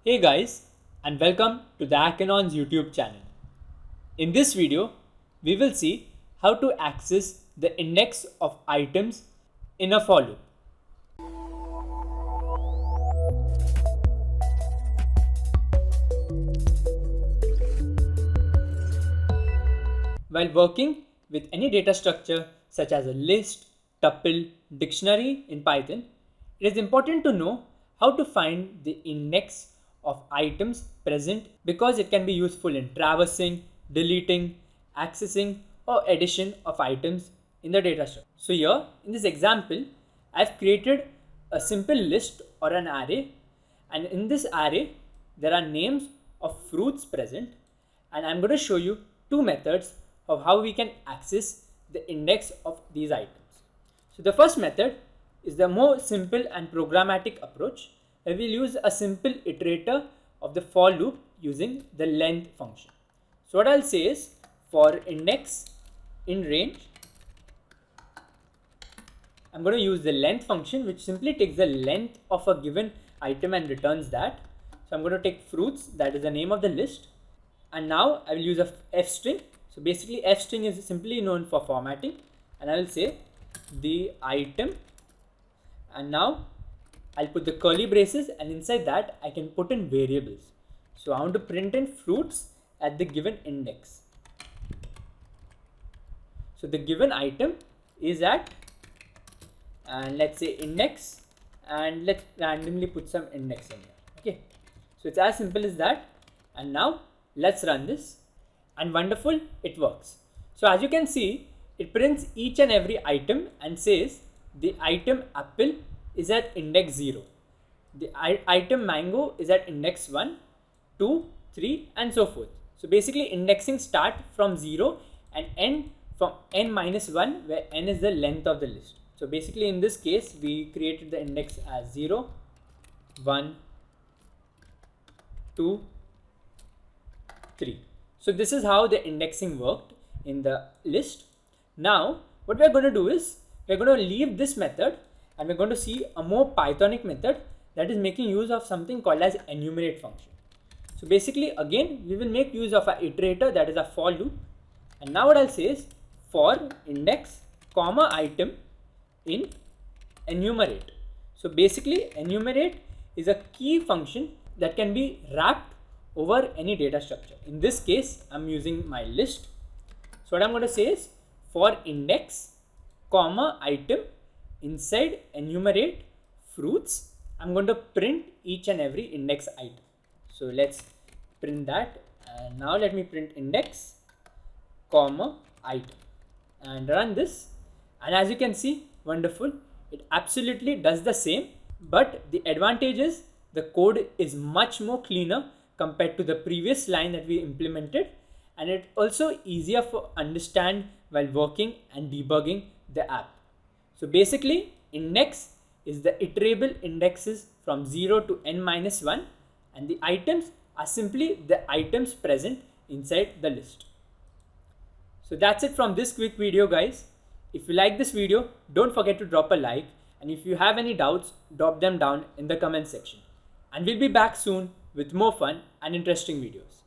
Hey guys, and welcome to the Hackanon's YouTube channel. In this video, we will see how to access the index of items in a for loop. While working with any data structure such as a list, tuple, dictionary in Python, it is important to know how to find the index of items present because it can be useful in traversing, deleting, accessing, or addition of items in the data structure. So here in this example, I've created a simple list or an array, and in this array there are names of fruits present, and I'm going to show you two methods of how we can access the index of these items. So the first method is the more simple and programmatic approach, where we'll use a simple iterator of the for loop using the length function. So what I'll say is for index in range, I'm going to use the length function, which simply takes the length of a given item and returns that. So I'm going to take fruits, that is the name of the list, and now I will use a f string. So basically f string is simply known for formatting, and I will say the item, and now I'll put the curly braces, and inside that I can put in variables. So I want to print in fruits at the given index. So the given item is at, and let's say index, and let's randomly put some index in here. Okay, so it's as simple as that. And now let's run this, and wonderful, it works. So as you can see, it prints each and every item and says the item apple is at index 0, the item mango is at index 1, 2, 3, and so forth. So basically indexing start from 0 and end from n minus 1, where n is the length of the list. So basically in this case, we created the index as 0, 1, 2, 3. So this is how the indexing worked in the list. Now what we're going to do is we're going to leave this method, and we're going to see a more Pythonic method that is making use of something called as enumerate function. So basically again we will make use of an iterator, that is a for loop. And now what I'll say is for index comma item in enumerate. So basically enumerate is a key function that can be wrapped over any data structure. In this case I'm using my list. So what I'm going to say is for index comma item inside enumerate fruits, I'm going to print each and every index item. So let's print that, and now let me print index comma item and run this, and as you can see, wonderful, it absolutely does the same, but the advantage is the code is much more cleaner compared to the previous line that we implemented, and it also easier for understand while working and debugging the app. So basically index is the iterable indexes from 0 to n minus 1, and the items are simply the items present inside the list. So that's it from this quick video, guys. If you like this video, don't forget to drop a like, and if you have any doubts, drop them down in the comment section. And we'll be back soon with more fun and interesting videos.